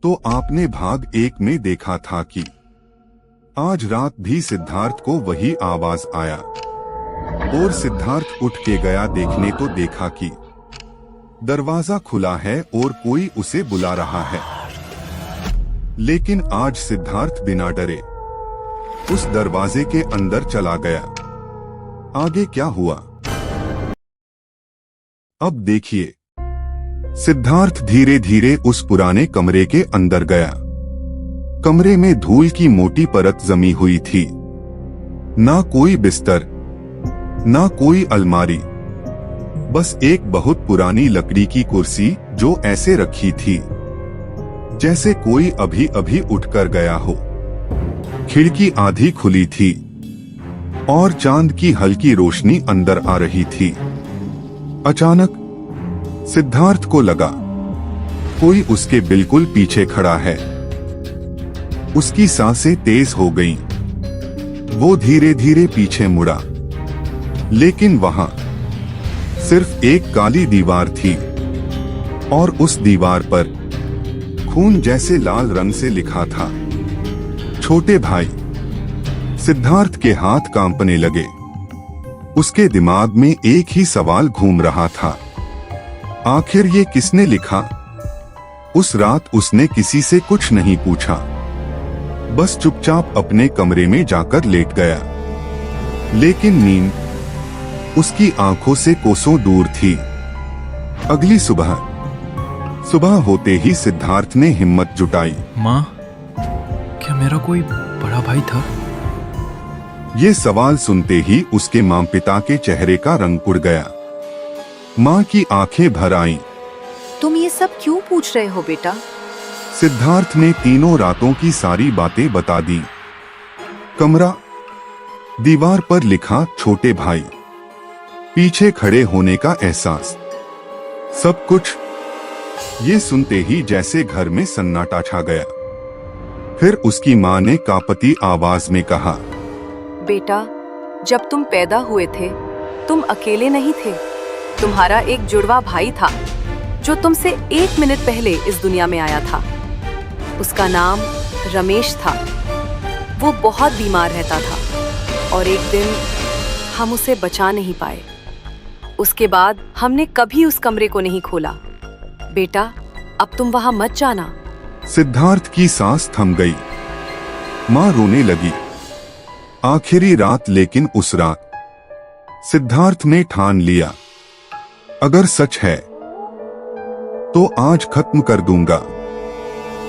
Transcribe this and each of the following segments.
तो आपने भाग 1 में देखा था कि आज रात भी सिद्धार्थ को वही आवाज आया और सिद्धार्थ उठ के गया देखने तो देखा कि दरवाजा खुला है और कोई उसे बुला रहा है। लेकिन आज सिद्धार्थ बिना डरे उस दरवाजे के अंदर चला गया। आगे क्या हुआ अब देखिए। सिद्धार्थ धीरे धीरे उस पुराने कमरे के अंदर गया। कमरे में धूल की मोटी परत जमी हुई थी। ना कोई बिस्तर, ना कोई अलमारी, बस एक बहुत पुरानी लकड़ी की कुर्सी जो ऐसे रखी थी जैसे कोई अभी अभी उठकर गया हो। खिड़की आधी खुली थी और चांद की हल्की रोशनी अंदर आ रही थी। अचानक सिद्धार्थ को लगा कोई उसके बिल्कुल पीछे खड़ा है। उसकी सांसें तेज हो गईं। वो धीरे धीरे पीछे मुड़ा, लेकिन वहां सिर्फ एक काली दीवार थी और उस दीवार पर खून जैसे लाल रंग से लिखा था, छोटे भाई। सिद्धार्थ के हाथ कांपने लगे। उसके दिमाग में एक ही सवाल घूम रहा था, आखिर ये किसने लिखा? उस रात उसने किसी से कुछ नहीं पूछा, बस चुपचाप अपने कमरे में जाकर लेट गया। लेकिन नींद उसकी आंखों से कोसों दूर थी। अगली सुबह होते ही सिद्धार्थ ने हिम्मत जुटाई। माँ, क्या मेरा कोई बड़ा भाई था? ये सवाल सुनते ही उसके माँ पिता के चेहरे का रंग उड़ गया। माँ की आंखें भर आईं। तुम ये सब क्यों पूछ रहे हो बेटा? सिद्धार्थ ने तीनों रातों की सारी बातें बता दी। कमरा, दीवार पर लिखा छोटे भाई, पीछे खड़े होने का एहसास, सब कुछ। ये सुनते ही जैसे घर में सन्नाटा छा गया। फिर उसकी माँ ने कांपती आवाज में कहा, बेटा, जब तुम पैदा हुए थे तुम अकेले नहीं थे। तुम्हारा एक जुड़वा भाई था जो तुमसे 1 मिनट पहले इस दुनिया में आया था। उसका नाम रमेश था। वो बहुत बीमार रहता था और एक दिन हम उसे बचा नहीं पाए। उसके बाद हमने कभी उस कमरे को नहीं खोला। बेटा, अब तुम वहां मत जाना। सिद्धार्थ की सांस थम गई। माँ रोने लगी। आखिरी रात, लेकिन उस रात सिद्धार्थ ने ठान लिया, अगर सच है तो आज खत्म कर दूंगा।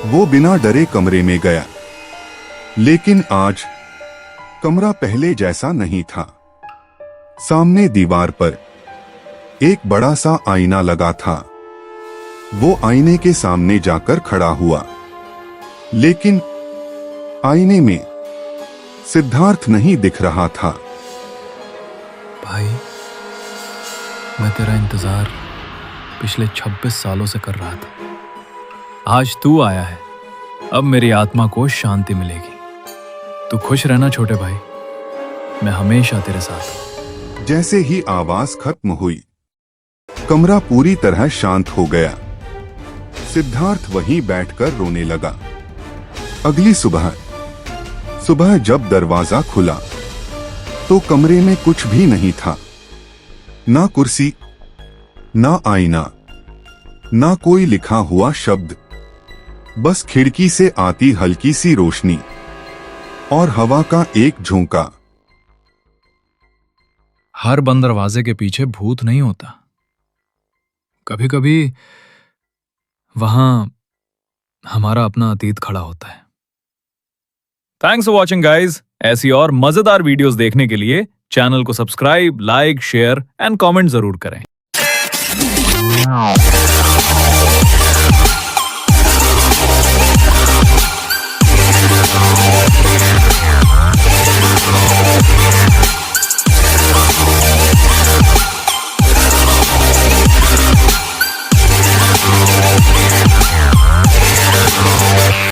वो बिना डरे कमरे में गया, लेकिन आज कमरा पहले जैसा नहीं था। सामने दीवार पर एक बड़ा सा आईना लगा था। वो आईने के सामने जाकर खड़ा हुआ, लेकिन आईने में सिद्धार्थ नहीं दिख रहा था। भाई, मैं तेरा इंतजार पिछले 26 सालों से कर रहा था। आज तू आया है, अब मेरी आत्मा को शांति मिलेगी। तू खुश रहना छोटे भाई, मैं हमेशा तेरे साथ हूं। जैसे ही आवाज खत्म हुई, कमरा पूरी तरह शांत हो गया। सिद्धार्थ वहीं बैठकर रोने लगा। अगली सुबह जब दरवाजा खुला तो कमरे में कुछ भी नहीं था। ना कुर्सी, ना आईना, ना कोई लिखा हुआ शब्द, बस खिड़की से आती हल्की सी रोशनी और हवा का एक झोंका। हर बंद दरवाजे के पीछे भूत नहीं होता। कभी कभी वहां हमारा अपना अतीत खड़ा होता है। Thanks for watching guys. ऐसी और मजेदार वीडियोस देखने के लिए चैनल को subscribe, like, share and comment जरूर करें।